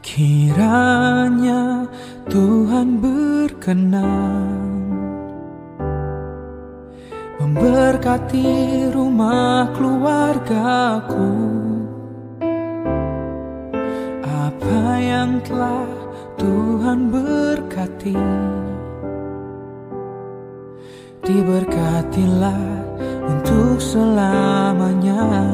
Kiranya Tuhan berkenan memberkati rumah keluargaku. Apa yang telah Tuhan berkati, diberkatilah untuk selamanya.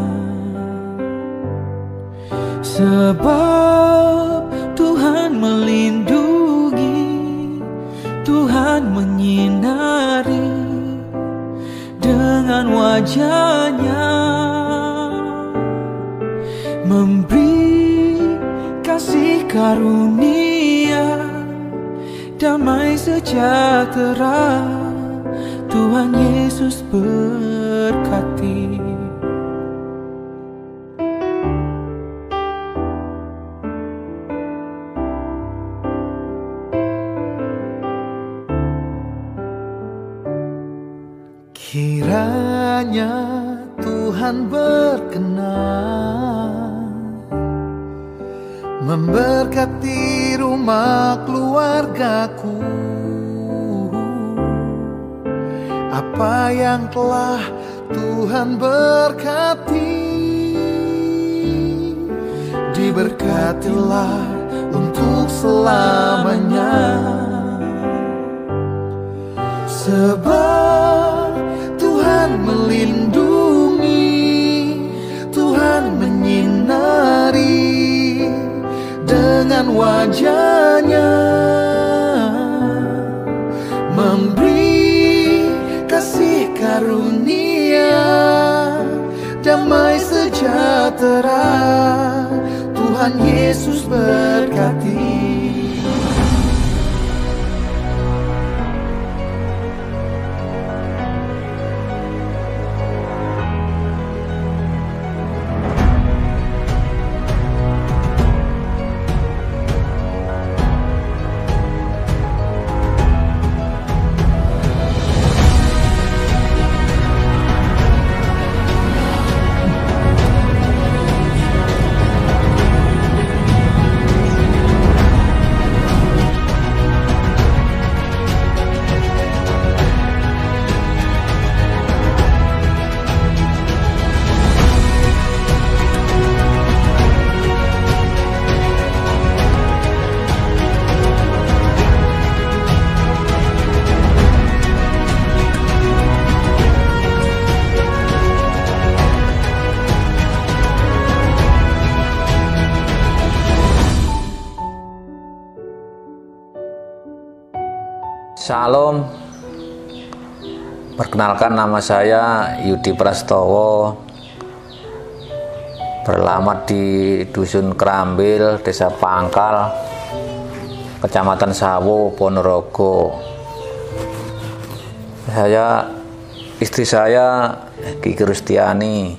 Sebab Tuhan melindungi, Tuhan menyinari dengan wajah-Nya, memberi kasih karunia, damai sejahtera. Tuhan Yesus berkati. Kiranya Tuhan berkenan memberkati rumah keluargaku. Apa yang telah Tuhan berkati, diberkatilah untuk selamanya. Sebab Tuhan melindungi, Tuhan menyinari dengan wajah-Nya, memberi kasih karunia, damai sejahtera. Tuhan Yesus berkati. Salam, perkenalkan nama saya Yudi Prastowo, beralamat di Dusun Kerambil, Desa Pangkal, Kecamatan Sawo, Ponorogo. Istri saya Kiki Rustiani.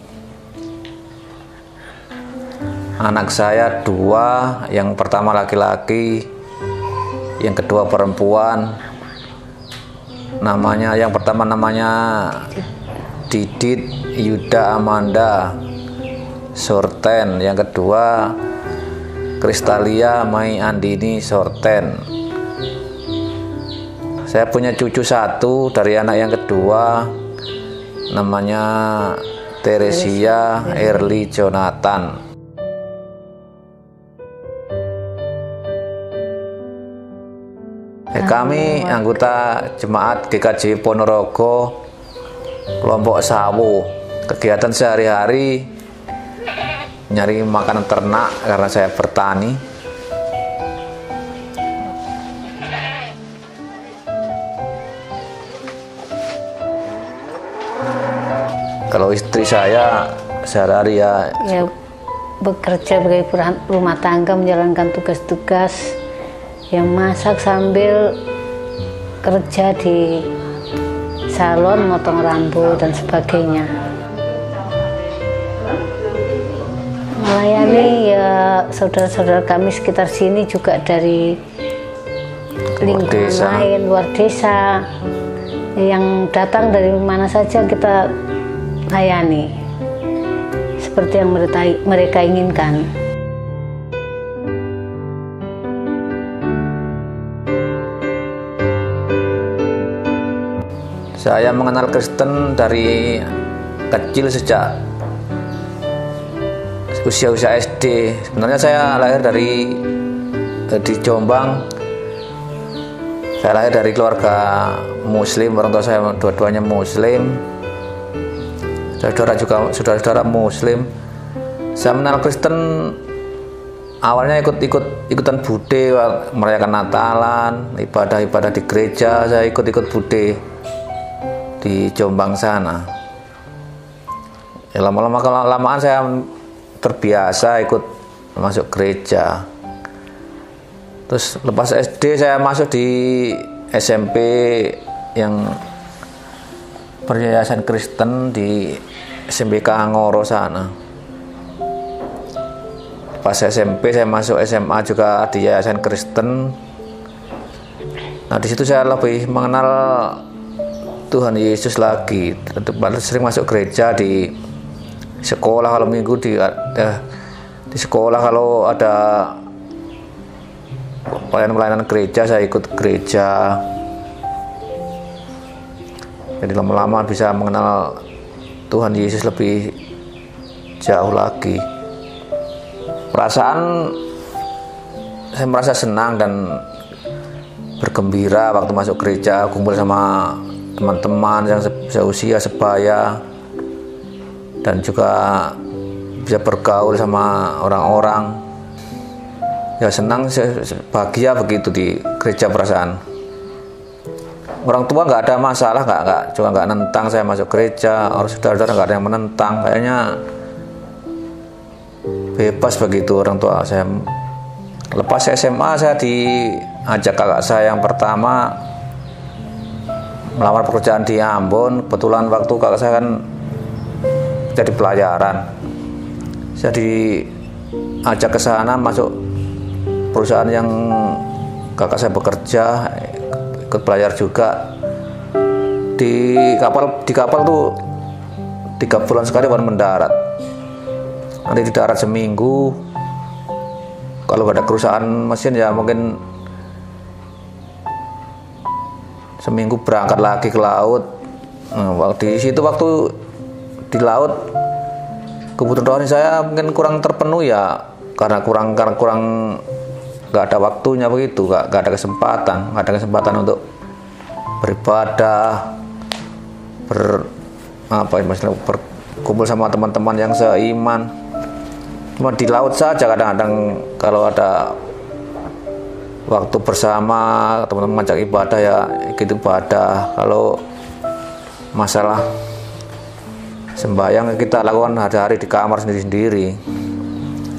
Anak saya 2, yang pertama laki-laki, yang kedua perempuan. Yang pertama namanya Didit Yuda Amanda Sorten, yang kedua Kristalia Mai Andini Sorten. Saya punya cucu 1 dari anak yang kedua, namanya Teresia Erli Jonathan. Kami anggota Jemaat GKJ Ponorogo, kelompok Sawo. Kegiatan sehari-hari nyari makanan ternak karena saya bertani. Kalau istri saya sehari-hari ya bekerja sebagai rumah tangga, menjalankan tugas-tugas, yang masak sambil kerja di salon, motong rambut dan sebagainya. Melayani ya saudara-saudara kami sekitar sini juga dari lingkungan lain, luar desa, yang datang dari mana saja kita layani seperti yang mereka inginkan. Saya mengenal Kristen dari kecil, sejak usia SD. Sebenarnya saya lahir di Jombang. Saya lahir dari keluarga Muslim, orang tua saya dua-duanya Muslim. Saudara-saudara Muslim. Saya mengenal Kristen awalnya ikutan bude, merayakan Natalan, ibadah di gereja. Saya ikut bude di Jombang sana. Ya, lama-lamaan saya terbiasa ikut masuk gereja. Terus lepas SD saya masuk di SMP yang peryayasan Kristen di SMP Kangoro sana. Pas SMP saya masuk SMA juga di yayasan Kristen. Nah, di situ saya lebih mengenal Tuhan Yesus lagi. Sering masuk gereja di sekolah, kalau minggu di sekolah kalau ada pelayanan gereja saya ikut gereja. Jadi lama-lama bisa mengenal Tuhan Yesus lebih jauh lagi. Saya merasa senang dan bergembira waktu masuk gereja, kumpul sama teman-teman yang seusia sebaya, dan juga bisa bergaul sama orang-orang. Ya senang, bahagia begitu di gereja perasaan. Orang tua nggak ada masalah, nggak nentang saya masuk gereja. Orang saudara-saudara nggak ada yang menentang, kayaknya bebas begitu orang tua saya. Lepas SMA saya diajak kakak saya yang pertama melamar pekerjaan di Ambon. Kebetulan waktu kakak saya kan jadi pelayaran, saya diajak ke sana masuk perusahaan yang kakak saya bekerja, ikut pelajar juga. Di kapal tuh 3 bulan sekali baru mendarat. Nanti di darat seminggu, kalau ada kerusakan mesin ya mungkin seminggu berangkat lagi ke laut. Nah, di situ waktu di laut kebutuhan rohani saya mungkin kurang terpenuhi ya, karena kurang nggak ada waktunya begitu, nggak ada kesempatan untuk beribadah, berkumpul sama teman-teman yang seiman. Cuma di laut saja kadang-kadang kalau ada waktu bersama teman-teman ngajak ibadah ya ikut ibadah. Kalau masalah sembahyang kita lakukan hari-hari di kamar sendiri-sendiri,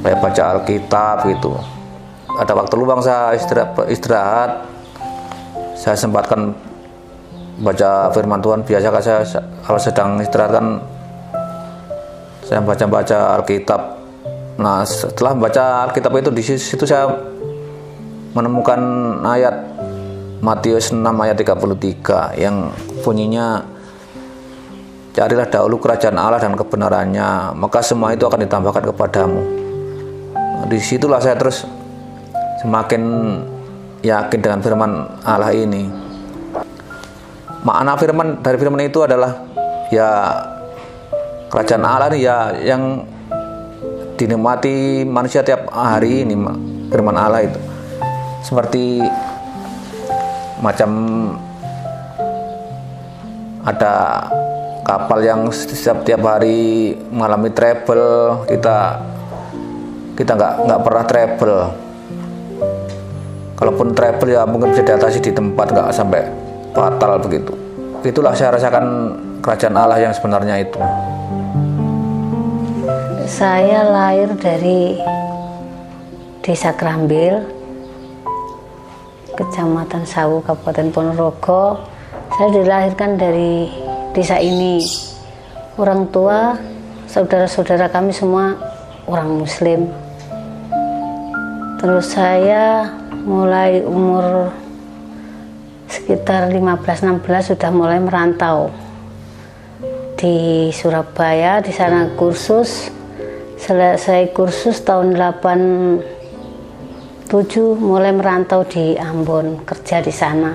kayak baca Alkitab gitu. Ada waktu luang saya istirahat, saya sempatkan baca firman Tuhan. Biasa kan saya kalau sedang istirahat kan saya baca Alkitab. Nah, setelah membaca Alkitab itu, di situ saya menemukan ayat Matius 6 ayat 33 yang bunyinya, carilah dahulu kerajaan Allah dan kebenarannya, maka semua itu akan ditambahkan kepadamu. Nah, disitulah saya terus semakin yakin dengan firman Allah ini. Makna dari firman itu adalah ya kerajaan Allah ini ya yang dinikmati manusia tiap hari ini. Firman Allah itu seperti macam ada kapal yang setiap hari mengalami trouble. Kita nggak pernah trouble. Kalaupun trouble ya mungkin bisa diatasi di tempat, nggak sampai fatal begitu. Itulah saya rasakan kerajaan Allah yang sebenarnya itu. Saya lahir dari Desa Krambil, Kecamatan Sawu, Kabupaten Ponorogo. Saya dilahirkan dari desa ini. Orang tua, saudara-saudara kami semua orang Muslim. Terus saya mulai umur sekitar 15-16 sudah mulai merantau di Surabaya. Di sana kursus. Selesai kursus tahun 87 mulai merantau di Ambon, kerja di sana.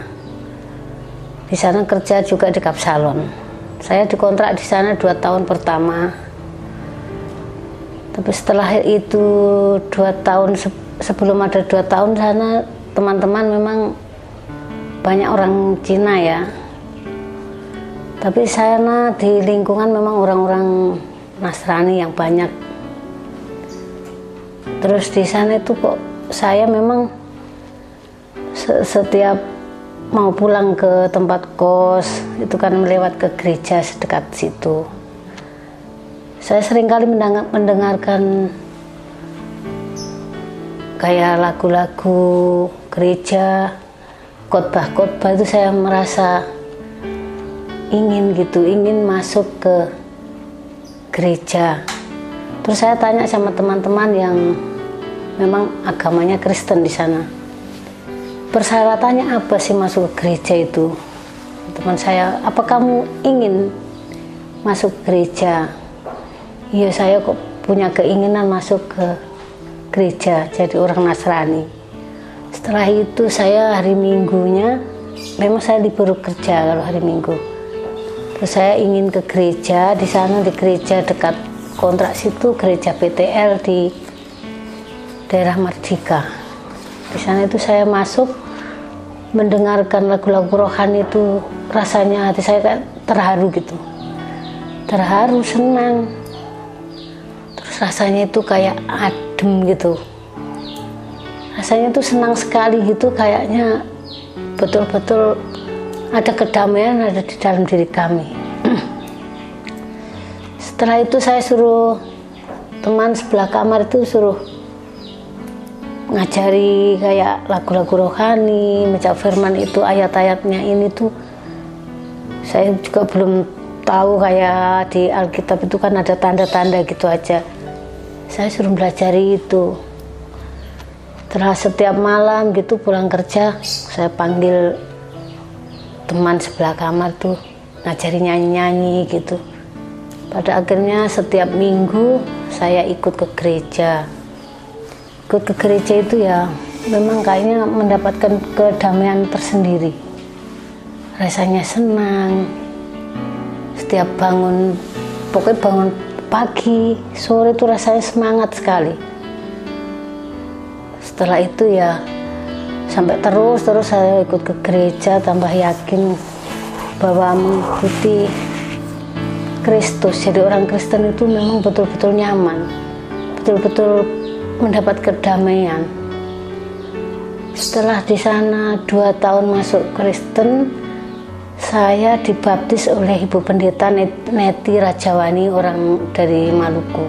Di sana kerja juga di Kapsalon. Saya dikontrak di sana 2 tahun pertama. Tapi setelah itu 2 tahun, sebelum ada 2 tahun sana, teman-teman memang banyak orang Cina ya. Tapi sana di lingkungan memang orang-orang Nasrani yang banyak. Terus di sana itu kok saya memang setiap mau pulang ke tempat kos itu kan melewat ke gereja sedekat situ. Saya seringkali mendengarkan kayak lagu-lagu gereja, khotbah-khotbah itu saya merasa ingin masuk ke gereja. Terus saya tanya sama teman-teman yang memang agamanya Kristen di sana, persyaratannya apa sih masuk ke gereja itu? Teman saya, apa kamu ingin masuk ke gereja? Iya, saya kok punya keinginan masuk ke gereja, jadi orang Nasrani. Setelah itu saya hari Minggunya, memang saya libur kerja kalau hari Minggu. Terus saya ingin ke gereja, di sana di gereja dekat kontrak situ, gereja PTL di daerah Merdeka. Di sana itu saya masuk, mendengarkan lagu-lagu rohani itu rasanya hati saya kayak terharu gitu. Terharu, senang. Terus rasanya itu kayak adem gitu. Rasanya itu senang sekali gitu, kayaknya betul-betul ada kedamaian ada di dalam diri kami. Setelah itu saya suruh teman sebelah kamar itu suruh ngajari kayak lagu-lagu rohani, baca firman itu, ayat-ayatnya ini tuh saya juga belum tahu, kayak di Alkitab itu kan ada tanda-tanda gitu aja. Saya suruh belajar itu. Setelah setiap malam gitu pulang kerja, saya panggil teman sebelah kamar tuh ngajari nyanyi-nyanyi gitu. Pada akhirnya setiap minggu saya ikut ke gereja. Ikut ke gereja itu ya memang kayaknya mendapatkan kedamaian tersendiri. Rasanya senang. Setiap bangun, pokoknya bangun pagi, sore itu rasanya semangat sekali. Setelah itu ya sampai terus saya ikut ke gereja, tambah yakin bahwa mengikuti Kristus, jadi orang Kristen itu memang betul-betul nyaman, betul-betul mendapat kedamaian. Setelah di sana 2 tahun masuk Kristen, saya dibaptis oleh Ibu Pendeta Neti Rajawani, orang dari Maluku.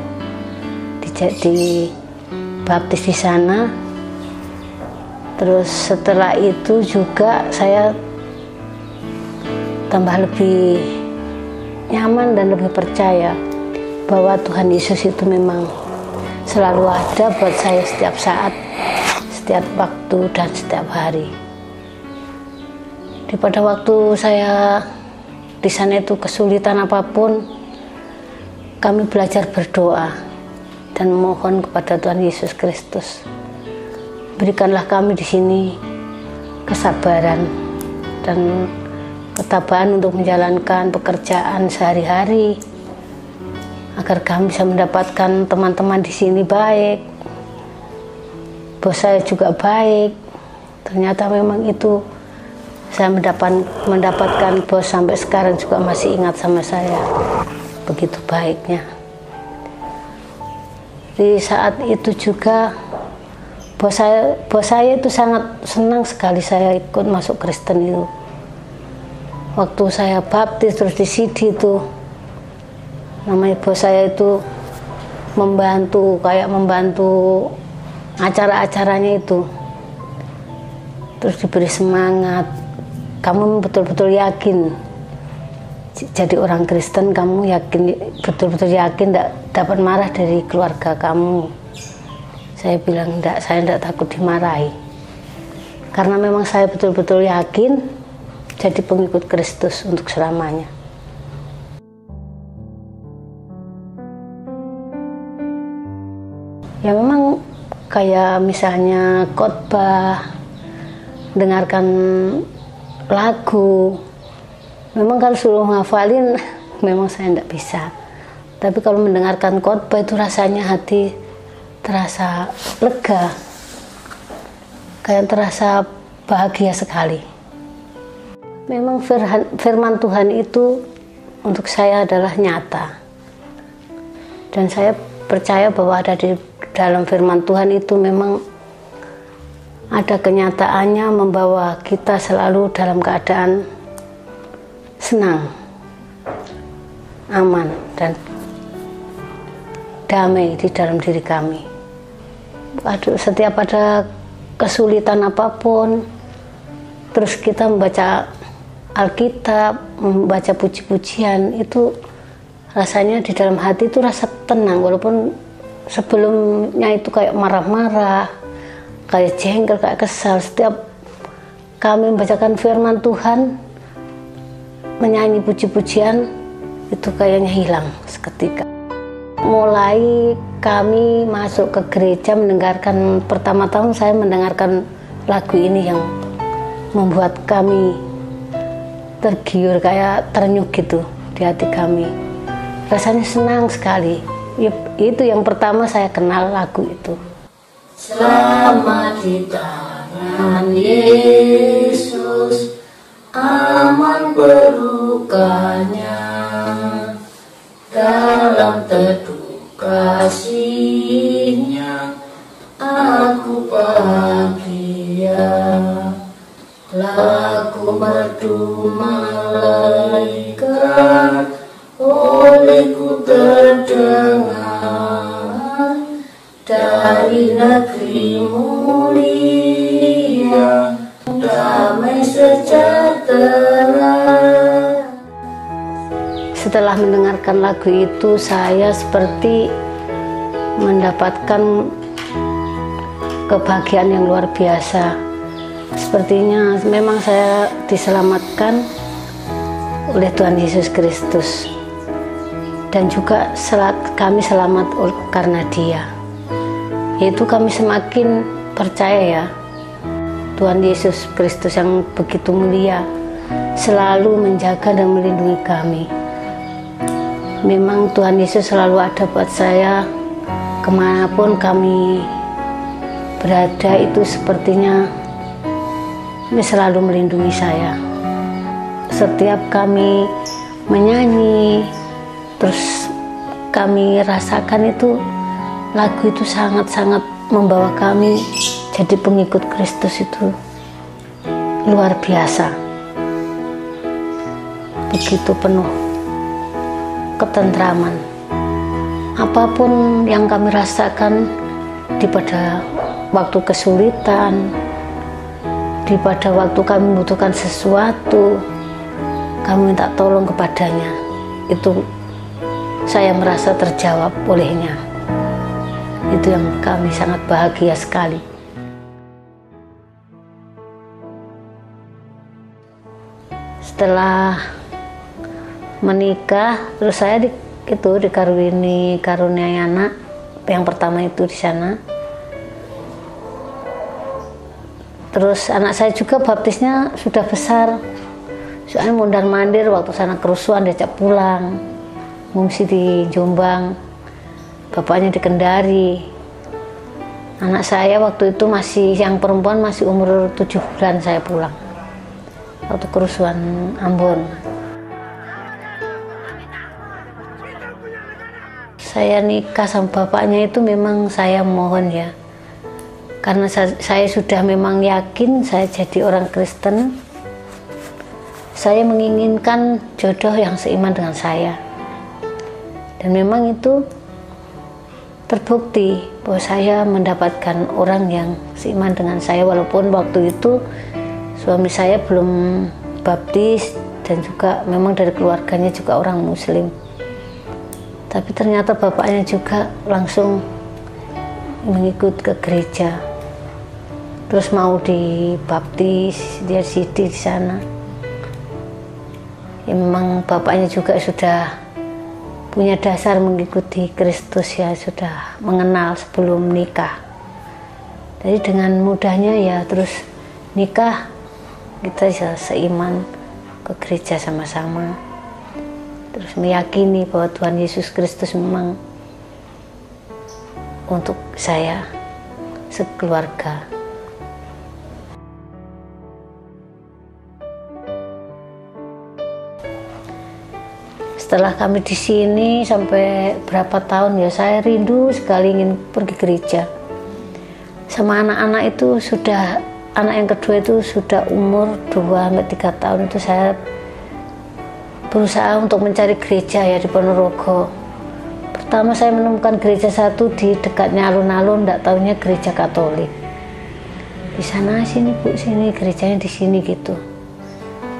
Dibaptis di sana. Terus setelah itu juga saya tambah lebih nyaman dan lebih percaya bahwa Tuhan Yesus itu memang selalu ada buat saya setiap saat, setiap waktu, dan setiap hari. Pada waktu saya di sana itu kesulitan apapun, kami belajar berdoa dan memohon kepada Tuhan Yesus Kristus. Berikanlah kami di sini kesabaran dan ketabahan untuk menjalankan pekerjaan sehari-hari, agar kami bisa mendapatkan teman-teman di sini baik, bos saya juga baik. Ternyata memang itu saya mendapatkan bos sampai sekarang juga masih ingat sama saya, begitu baiknya. Di saat itu juga bos saya itu sangat senang sekali saya ikut masuk Kristen itu. Waktu saya baptis terus di CD itu, namanya bos saya itu membantu acara-acaranya itu. Terus diberi semangat, kamu betul-betul yakin jadi orang Kristen, kamu yakin, betul-betul yakin tidak dapat marah dari keluarga kamu. Saya bilang enggak, saya tidak takut dimarahi. Karena memang saya betul-betul yakin jadi pengikut Kristus untuk selamanya. Ya memang kayak misalnya khotbah, dengarkan lagu, Memang kalau suruh ngafalin memang saya tidak bisa. Tapi kalau mendengarkan khotbah itu rasanya hati terasa lega, kayak terasa bahagia sekali. Memang firman Tuhan itu untuk saya adalah nyata. Dan saya percaya bahwa ada di dalam firman Tuhan itu memang ada kenyataannya membawa kita selalu dalam keadaan senang, aman, dan damai di dalam diri kami. Setiap ada kesulitan apapun, terus kita membaca Alkitab, membaca puji-pujian, itu rasanya di dalam hati itu rasa tenang, walaupun sebelumnya itu kayak marah-marah, kayak jengkel, kayak kesal. Setiap kami membacakan firman Tuhan, menyanyi puji-pujian, itu kayaknya hilang seketika. Mulai kami masuk ke gereja mendengarkan, pertama-tama saya mendengarkan lagu ini yang membuat kami tergiur, kayak ternyuk gitu di hati kami. Rasanya senang sekali. Itu yang pertama saya kenal lagu itu. Selamat di tangan Yesus, aman berukanya, dalam teduh kasih-Nya aku bahagia. Lagu merdu malaikat olehku terdengar, dari negeri mulia damai sejahtera. Setelah mendengarkan lagu itu, saya seperti mendapatkan kebahagiaan yang luar biasa. Sepertinya memang saya diselamatkan oleh Tuhan Yesus Kristus, dan juga kami selamat karena Dia. Yaitu kami semakin percaya ya, Tuhan Yesus Kristus yang begitu mulia selalu menjaga dan melindungi kami. Memang Tuhan Yesus selalu ada buat saya, kemanapun kami berada itu sepertinya Dia selalu melindungi saya. Setiap kami menyanyi, terus kami rasakan itu, lagu itu sangat-sangat membawa kami jadi pengikut Kristus itu luar biasa. Begitu penuh ketentraman. Apapun yang kami rasakan pada waktu kesulitan, pada waktu kami membutuhkan sesuatu, kami minta tolong kepadanya, itu saya merasa terjawab olehnya. Itu yang kami sangat bahagia sekali. Setelah menikah, terus saya dikaruniai anak yang pertama itu di sana. Terus anak saya juga baptisnya sudah besar, soalnya mondar-mandir waktu sana kerusuhan diajak pulang, ngungsi di Jombang, bapaknya di Kendari. Anak saya waktu itu yang perempuan masih umur 7 bulan saya pulang, waktu kerusuhan Ambon. Saya nikah sama bapaknya itu memang saya mohon ya, karena saya sudah memang yakin saya jadi orang Kristen. Saya menginginkan jodoh yang seiman dengan saya. Dan memang itu terbukti bahwa saya mendapatkan orang yang seiman dengan saya, walaupun waktu itu suami saya belum baptis dan juga memang dari keluarganya juga orang Muslim. Tapi ternyata bapaknya juga langsung mengikut ke gereja. Terus mau dibaptis, dia sidi di sana. Ya, memang bapaknya juga sudah punya dasar mengikuti Kristus ya, sudah mengenal sebelum nikah. Jadi dengan mudahnya ya terus nikah, kita ya seiman. ke gereja sama-sama, terus meyakini bahwa Tuhan Yesus Kristus memang untuk saya sekeluarga. Setelah kami di sini sampai berapa tahun ya, saya rindu sekali ingin pergi gereja. Sama anak-anak itu sudah, anak yang kedua itu sudah umur 2-3 tahun, itu saya berusaha untuk mencari gereja ya di Ponorogo. Pertama saya menemukan gereja satu di dekatnya alun-alun, tidak tahunya gereja Katolik. Di sana, sini Bu, sini gerejanya di sini gitu.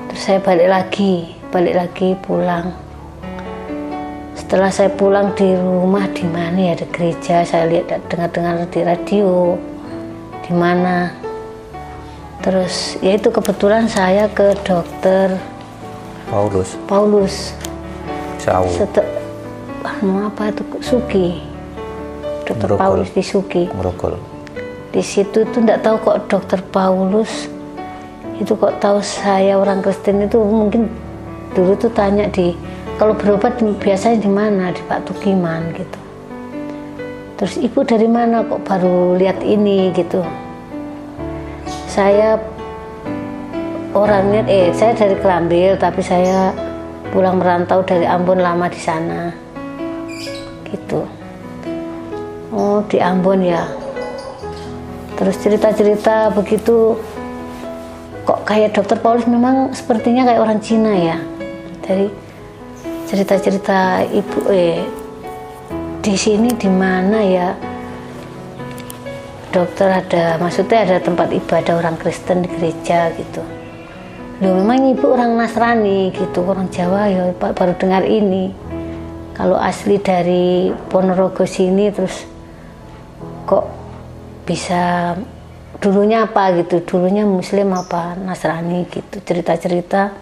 Terus saya balik lagi pulang. Setelah saya pulang di rumah, di mana ya ada gereja, saya lihat, dengar di radio, di mana. Terus ya itu kebetulan saya ke dokter Paulus. Apa itu Suki, dokter Paulus di Suki. Di situ tuh tidak tahu kok dokter Paulus itu kok tahu saya orang Kristen itu, mungkin dulu tuh tanya kalau berobat biasanya di mana, di Pak Tukiman gitu. Terus ibu dari mana kok baru lihat ini gitu. Saya orangnya saya dari Kelambil, tapi saya pulang merantau dari Ambon, lama di sana gitu. Oh, di Ambon ya. Terus cerita-cerita begitu, kok kayak dokter Paulus memang sepertinya kayak orang Cina ya. Dari cerita-cerita ibu di sini di mana ya dokter, maksudnya ada tempat ibadah orang Kristen di gereja gitu. Loh, memang ibu orang Nasrani gitu, orang Jawa ya baru dengar ini. Kalau asli dari Ponorogo sini, terus kok bisa dulunya apa gitu, dulunya Muslim apa Nasrani gitu, cerita-cerita.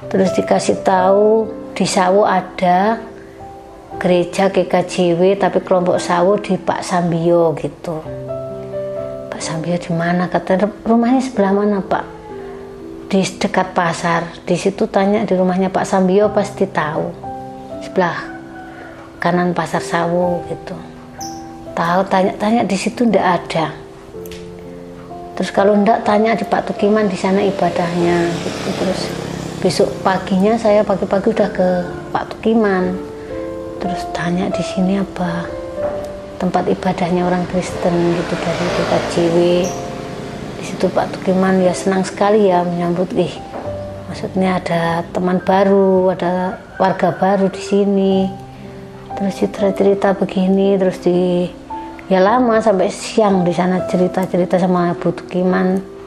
Terus dikasih tahu di Sawo ada gereja GKJW, tapi kelompok Sawo di Pak Sambio gitu. Pak Sambio di mana? Kata rumahnya sebelah mana Pak? Di dekat pasar. Di situ tanya di rumahnya Pak Sambio, pasti tahu. Sebelah kanan pasar Sawo gitu. Tahu, tanya-tanya di situ ndak ada. Terus kalau ndak tanya di Pak Tukiman, di sana ibadahnya gitu. Terus besok paginya saya pagi-pagi udah ke Pak Tukiman, terus tanya di sini apa tempat ibadahnya orang Kristen gitu dari GKJW. Di situ Pak Tukiman ya senang sekali ya menyambut, maksudnya ada teman baru, ada warga baru di sini. Terus cerita-cerita begini, terus ya lama sampai siang di sana cerita-cerita sama Bu Tukiman.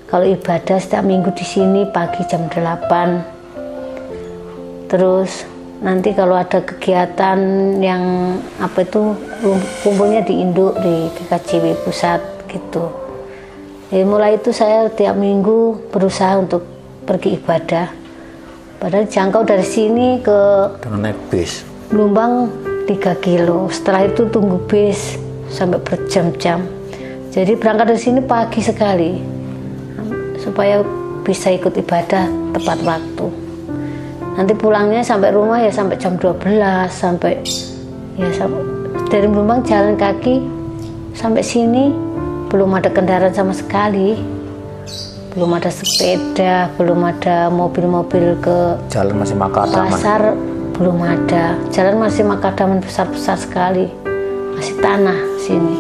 Kalau ibadah setiap minggu di sini pagi jam 8. Terus nanti kalau ada kegiatan yang apa itu kumpulnya di Induk, di GKJW pusat gitu. Jadi mulai itu saya tiap minggu berusaha untuk pergi ibadah. Padahal jangkau dari sini ke dengan naik bis Lumbang 3 kilo. Setelah itu tunggu bis sampai berjam-jam. Jadi berangkat dari sini pagi sekali, supaya bisa ikut ibadah tepat waktu. Nanti pulangnya sampai rumah ya sampai jam 12, sampai dari Lumbang jalan kaki sampai sini belum ada kendaraan sama sekali, belum ada sepeda, belum ada mobil-mobil ke jalan masih makadaman. Pasar belum ada, jalan masih makadaman besar-besar sekali, masih tanah sini.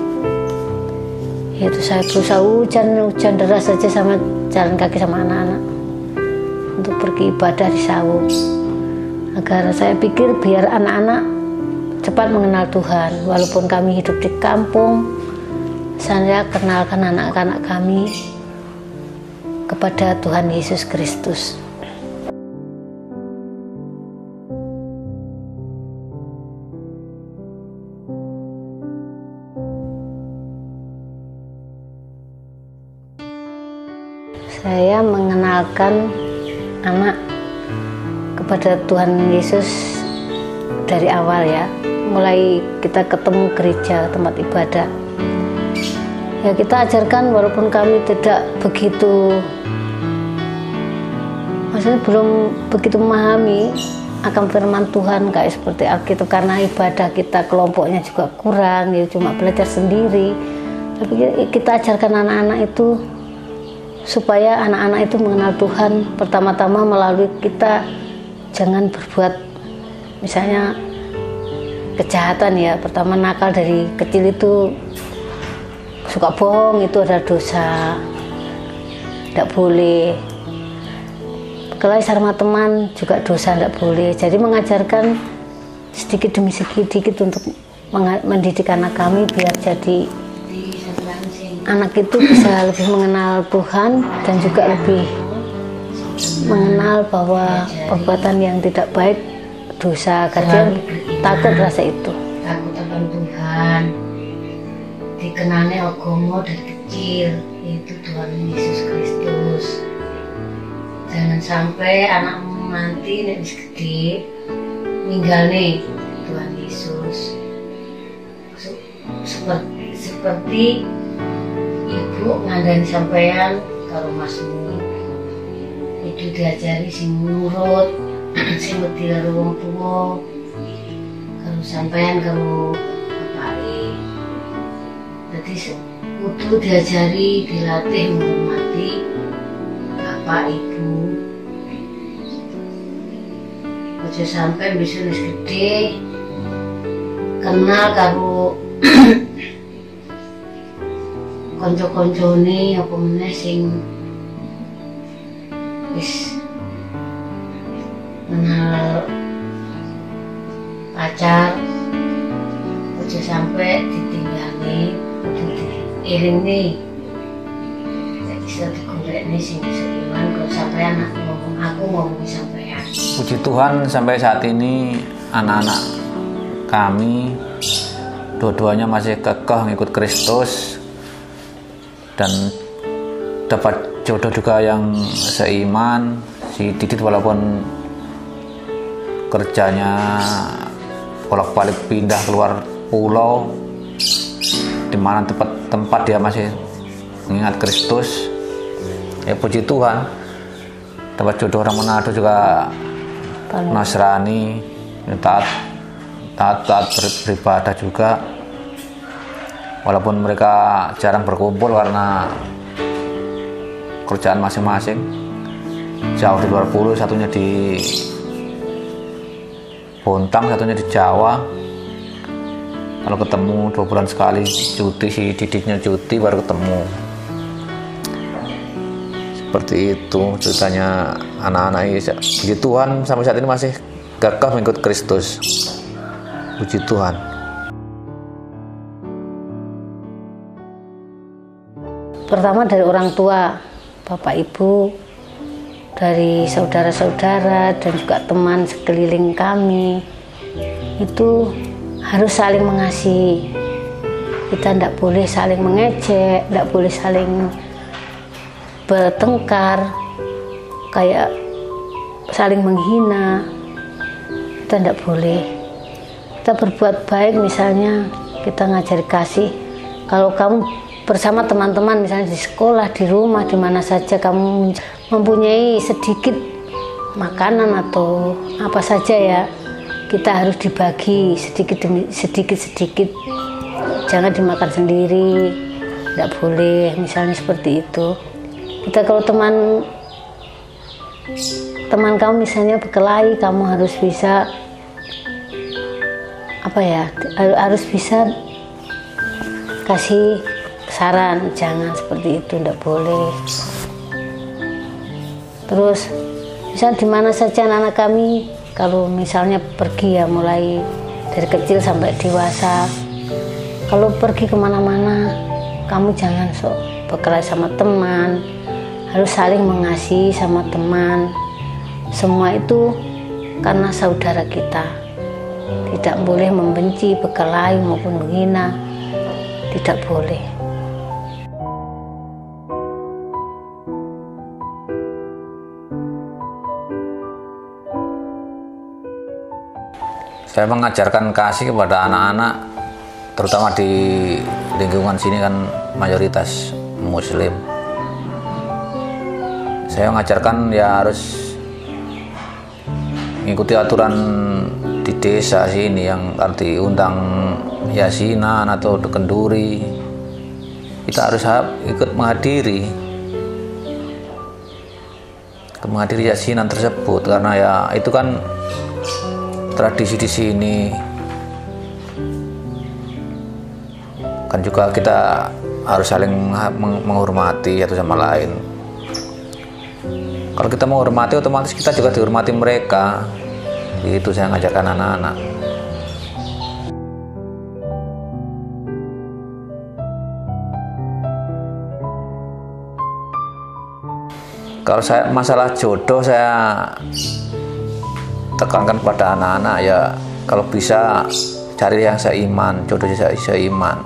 Itu saya berusaha hujan deras saja sama jalan kaki sama anak-anak untuk pergi ibadah di Sawo, agar saya pikir biar anak-anak cepat mengenal Tuhan. Walaupun kami hidup di kampung, saya kenalkan anak-anak kami kepada Tuhan Yesus Kristus. Saya mengenalkan anak kepada Tuhan Yesus dari awal ya. Mulai kita ketemu gereja, tempat ibadah. Ya kita ajarkan walaupun kami tidak begitu maksudnya belum begitu memahami akan firman Tuhan kayak seperti Alkitab, karena ibadah kita kelompoknya juga kurang, ya cuma belajar sendiri. Tapi kita ajarkan anak-anak itu supaya anak-anak itu mengenal Tuhan pertama-tama melalui kita jangan berbuat misalnya kejahatan ya. Pertama, nakal dari kecil itu suka bohong, itu ada dosa, tidak boleh. Berkelahi sama teman juga dosa, tidak boleh. Jadi mengajarkan sedikit demi sedikit untuk mendidik anak kami biar jadi anak itu bisa lebih mengenal Tuhan dan juga lebih mengenal bahwa perbuatan yang tidak baik dosa. Dia takut rasa itu. Takut akan Tuhan, dikenalnya agama dari kecil, yaitu Tuhan Yesus Kristus. Jangan sampai anakmu nanti nek wis gede ninggalne Tuhan Yesus. Seperti ibu ngandani sampean karo masmu. Itu diajari sing nurut, sing wedi karo wong tuwa, karo sampean karo bapake. Dadi kudu diajari, dilatih menghormati bapak ibu. Aja sampai bisa wis gede kenal karo kanca-kancane apa meneh sing wis kenal pacar, aja sampai ditinggali, kudu diiringi. Jadi sudah digolekne sing seiman kok sampean aku ngomong sampean. Puji Tuhan, sampai saat ini anak-anak kami dua-duanya masih kekeh ngikut Kristus dan dapat jodoh juga yang seiman. Si Didit walaupun kerjanya bolak-balik pindah keluar pulau, di mana tempat dia masih mengingat Kristus, ya puji Tuhan dapat jodoh orang Manado juga Nasrani, taat beribadah juga, walaupun mereka jarang berkumpul karena kerjaan masing-masing, jauh di luar pulau, satunya di Bontang, satunya di Jawa. Kalau ketemu 2 bulan sekali cuti, si Diditnya cuti baru ketemu. Seperti itu ceritanya anak-anak ini. Puji Tuhan sampai saat ini masih gagah mengikut Kristus. Puji Tuhan. Pertama dari orang tua, bapak ibu, dari saudara-saudara dan juga teman sekeliling kami, itu harus saling mengasihi. Kita tidak boleh saling mengejek, tidak boleh saling bertengkar, kayak saling menghina. Kita tidak boleh. Kita berbuat baik, misalnya kita ngajari kasih. Kalau kamu bersama teman-teman, misalnya di sekolah, di rumah, di mana saja kamu mempunyai sedikit makanan atau apa saja ya, kita harus dibagi sedikit demi sedikit. Jangan dimakan sendiri, tidak boleh, misalnya seperti itu. Kita kalau teman kamu misalnya berkelahi, kamu harus bisa harus bisa kasih saran, jangan seperti itu, tidak boleh. Terus misalnya di mana saja anak kami, kalau misalnya pergi ya, mulai dari kecil sampai dewasa, kalau pergi kemana-mana, kamu jangan sok berkelahi sama teman, harus saling mengasihi sama teman. Semua itu karena saudara kita. Tidak boleh membenci, berkelahi maupun menghina, tidak boleh. Saya mengajarkan kasih kepada anak-anak, terutama di lingkungan sini kan mayoritas Muslim. Saya mengajarkan ya harus ngikuti aturan di desa sini yang arti undang yasinan atau kenduri, kita harus ikut menghadiri yasinan tersebut, karena ya itu kan tradisi di sini. Kan juga kita harus saling menghormati satu sama lain. Kalau kita menghormati, otomatis kita juga dihormati mereka. Itu saya ngajarkan anak-anak. Kalau saya masalah jodoh, saya tekankan pada anak-anak ya, kalau bisa cari yang seiman, jodohnya seiman.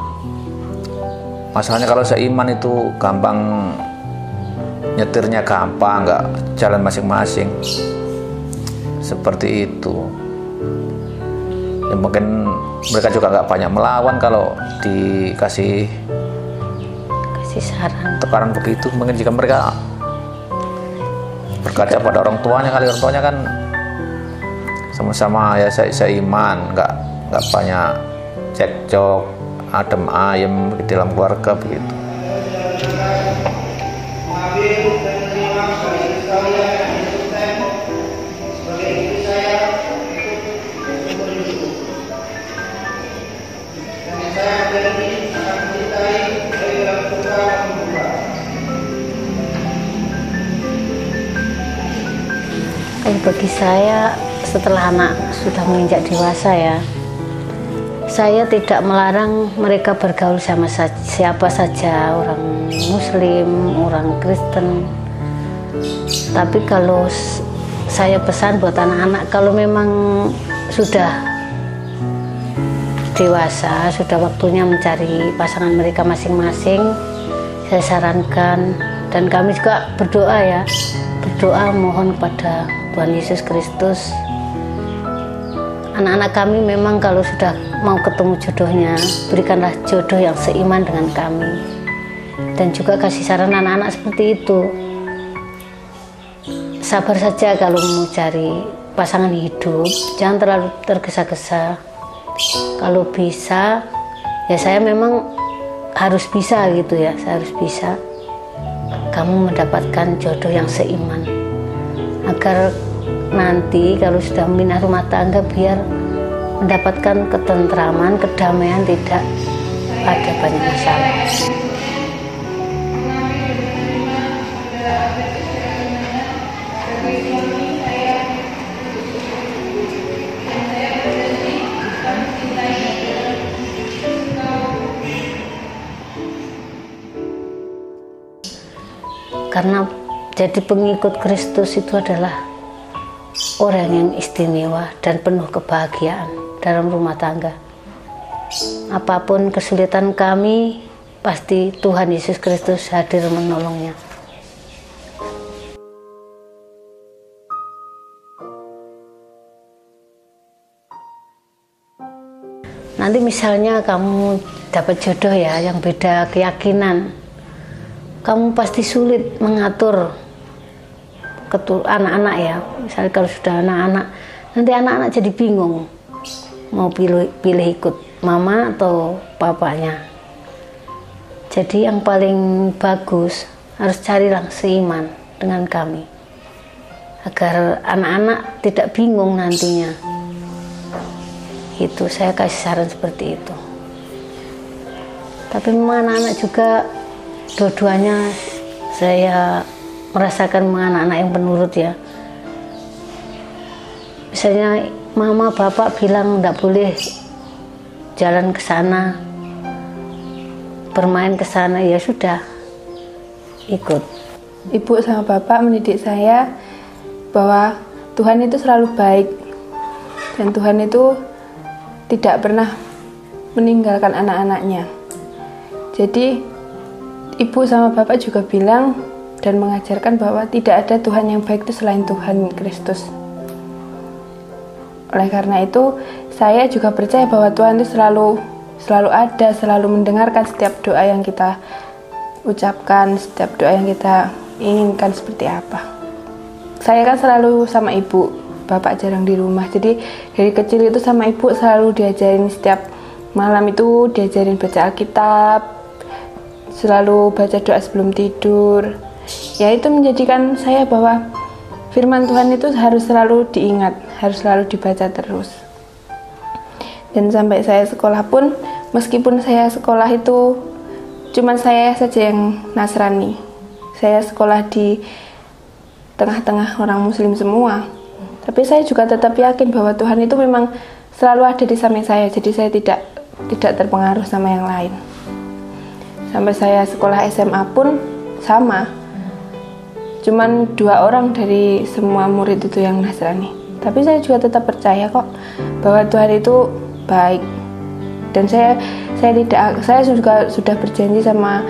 Masalahnya kalau seiman itu gampang, nyetirnya gampang, nggak jalan masing-masing. Seperti itu. Ya, mungkin mereka juga nggak banyak melawan kalau dikasih saran, tekanan begitu. Mungkin jika mereka berkaca pada orang tuanya, kali orang tuanya kan sama-sama ya seiman, nggak banyak cekcok, adem ayem di dalam keluarga begitu. Bagi saya, setelah anak sudah menginjak dewasa ya, saya tidak melarang mereka bergaul sama siapa saja, orang Muslim, orang Kristen. Tapi kalau saya pesan buat anak-anak, kalau memang sudah dewasa, sudah waktunya mencari pasangan mereka masing-masing, saya sarankan, dan kami juga berdoa ya, berdoa mohon pada Tuhan Yesus Kristus, anak-anak kami memang kalau sudah mau ketemu jodohnya, berikanlah jodoh yang seiman dengan kami. Dan juga kasih saran anak-anak seperti itu, sabar saja kalau mau cari pasangan hidup, jangan terlalu tergesa-gesa. Kalau bisa, ya saya memang harus bisa gitu ya, saya harus bisa kamu mendapatkan jodoh yang seiman, agar nanti kalau sudah membina rumah tangga biar mendapatkan ketentraman, kedamaian, tidak ada banyak masalah. Karena jadi pengikut Kristus itu adalah orang yang istimewa dan penuh kebahagiaan dalam rumah tangga. Apapun kesulitan kami, pasti Tuhan Yesus Kristus hadir menolongnya. Nanti misalnya kamu dapat jodoh ya yang beda keyakinan, kamu pasti sulit mengatur anak-anak ya. Misalnya kalau sudah anak-anak, nanti anak-anak jadi bingung mau pilih ikut mama atau papanya. Jadi yang paling bagus harus carilah seiman dengan kami, agar anak-anak tidak bingung nantinya. Itu saya kasih saran seperti itu. Tapi memang anak-anak juga dua-duanya saya merasakan anak-anak yang penurut ya. Misalnya mama bapak bilang tidak boleh jalan ke sana, bermain ke sana, ya sudah ikut. Ibu sama bapak mendidik saya bahwa Tuhan itu selalu baik dan Tuhan itu tidak pernah meninggalkan anak-anaknya. Jadi ibu sama bapak juga bilang dan mengajarkan bahwa tidak ada Tuhan yang baik itu selain Tuhan Kristus. Oleh karena itu, saya juga percaya bahwa Tuhan itu selalu ada, selalu mendengarkan setiap doa yang kita ucapkan, setiap doa yang kita inginkan seperti apa. Saya kan selalu sama ibu, bapak jarang di rumah. Jadi dari kecil itu sama ibu selalu diajarin, setiap malam itu diajarin baca Alkitab, selalu baca doa sebelum tidur. Ya itu menjadikan saya bahwa firman Tuhan itu harus selalu diingat, harus selalu dibaca terus. Dan sampai saya sekolah pun, meskipun saya sekolah itu cuman saya saja yang Nasrani, saya sekolah di tengah-tengah orang muslim semua, tapi saya juga tetap yakin bahwa Tuhan itu memang selalu ada di samping saya. Jadi saya tidak terpengaruh sama yang lain. Sampai saya sekolah SMA pun sama, cuman 2 orang dari semua murid itu yang Nasrani. Tapi saya juga tetap percaya kok bahwa Tuhan itu baik. Dan saya juga sudah berjanji sama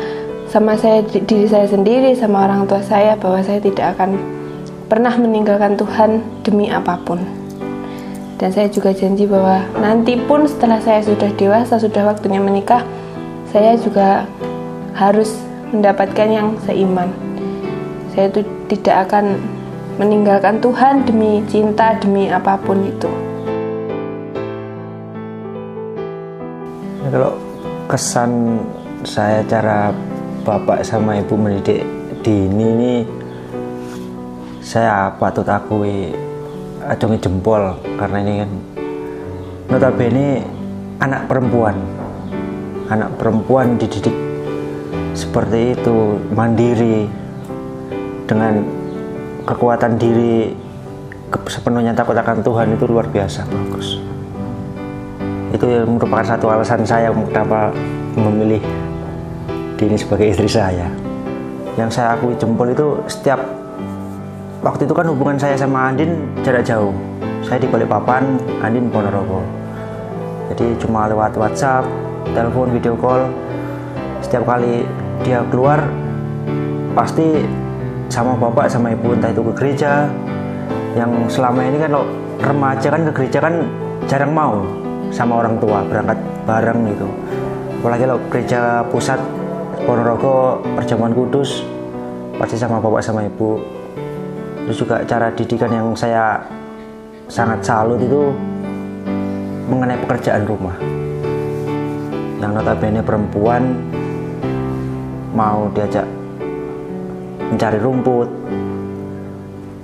diri saya sendiri, sama orang tua saya, bahwa saya tidak akan pernah meninggalkan Tuhan demi apapun. Dan saya juga janji bahwa nanti pun setelah saya sudah dewasa, sudah waktunya menikah, saya juga harus mendapatkan yang seiman. Saya itu tidak akan meninggalkan Tuhan demi cinta, demi apapun itu. Kalau kesan saya cara bapak sama ibu mendidik Dini ini, saya patut akui acungi jempol, karena ini kan notabene anak perempuan dididik seperti itu, mandiri, dengan kekuatan diri, sepenuhnya takut akan Tuhan, itu luar biasa bagus. Itu yang merupakan satu alasan saya kenapa memilih Dini sebagai istri saya. Yang saya akui jempol itu, setiap waktu itu kan hubungan saya sama Andin jarak jauh. Saya di Balikpapan, Andin Ponorogo. Jadi cuma lewat WhatsApp, telepon, video call. Setiap kali dia keluar, pasti sama bapak sama ibu, entah itu ke gereja. Yang selama ini kan kalau remaja kan ke gereja kan jarang mau sama orang tua, berangkat bareng gitu. Apalagi kalau gereja pusat Ponorogo, Perjamuan Kudus, pasti sama bapak sama ibu. Terus juga cara didikan yang saya sangat salut itu mengenai pekerjaan rumah. Yang notabene perempuan mau diajak mencari rumput,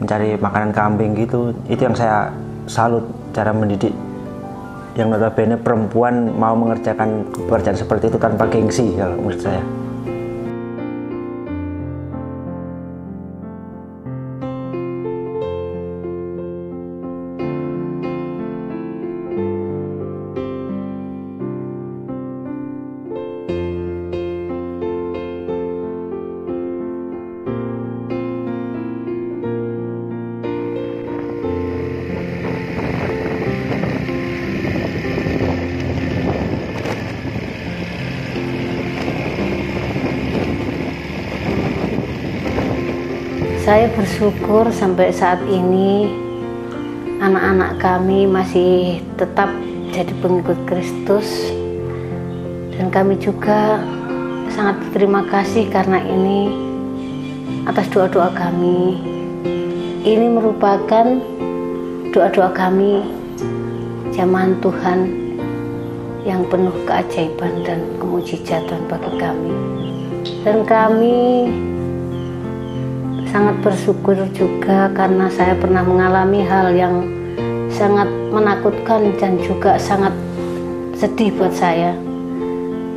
mencari makanan kambing gitu, itu yang saya salut, cara mendidik yang notabene perempuan mau mengerjakan pekerjaan seperti itu tanpa gengsi, kalau menurut saya. Saya bersyukur sampai saat ini anak-anak kami masih tetap jadi pengikut Kristus, dan kami juga sangat berterima kasih karena ini atas doa-doa kami. Ini merupakan doa-doa kami zaman Tuhan yang penuh keajaiban dan kemujizatan bagi kami. Dan kami sangat bersyukur juga karena saya pernah mengalami hal yang sangat menakutkan dan juga sangat sedih buat saya,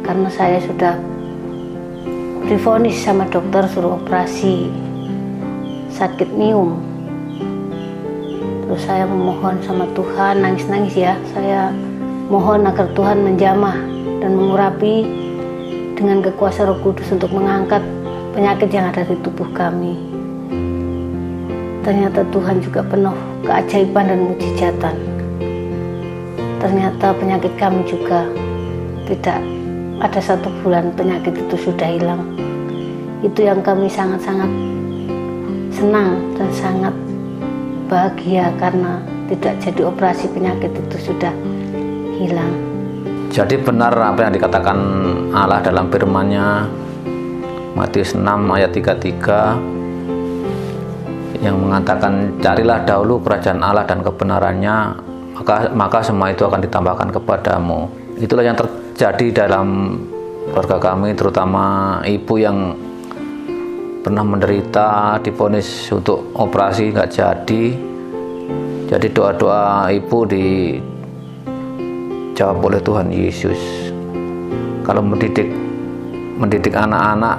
karena saya sudah divonis sama dokter suruh operasi sakit miom. Terus saya memohon sama Tuhan, nangis-nangis ya, saya mohon agar Tuhan menjamah dan mengurapi dengan kekuasaan Roh Kudus untuk mengangkat penyakit yang ada di tubuh kami. Ternyata Tuhan juga penuh keajaiban dan mujizatan. Ternyata penyakit kami juga tidak ada 1 bulan penyakit itu sudah hilang. Itu yang kami sangat-sangat senang dan sangat bahagia karena tidak jadi operasi, penyakit itu sudah hilang. Jadi benar apa yang dikatakan Allah dalam firman-Nya, Matius 6 ayat 33, yang mengatakan carilah dahulu kerajaan Allah dan kebenarannya, maka semua itu akan ditambahkan kepadamu. Itulah yang terjadi dalam keluarga kami, terutama ibu yang pernah menderita, divonis untuk operasi nggak jadi. Jadi doa-doa ibu dijawab oleh Tuhan Yesus. Kalau mendidik anak-anak,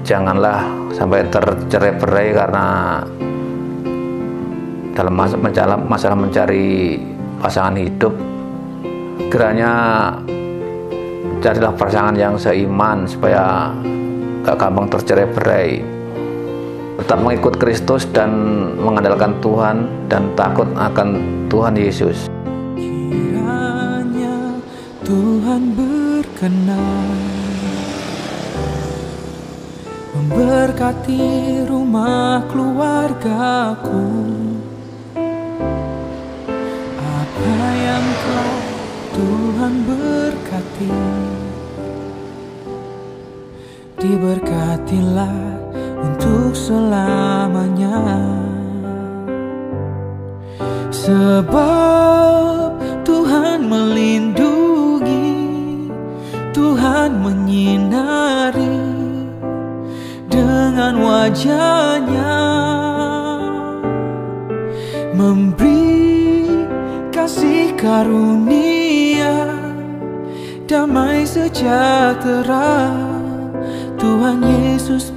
janganlah sampai tercerai-berai karena dalam masalah mencari pasangan hidup. Kiranya carilah pasangan yang seiman supaya gak gampang tercerai-berai. Tetap mengikut Kristus dan mengandalkan Tuhan dan takut akan Tuhan Yesus. Kiranya Tuhan berkenan memberkati rumah keluargaku. Apa yang telah Tuhan berkati, diberkatilah untuk selamanya. Sebab Tuhan melindungi, Tuhan menyinari dengan wajah-Nya, memberi kasih karunia, damai sejahtera. Tuhan Yesus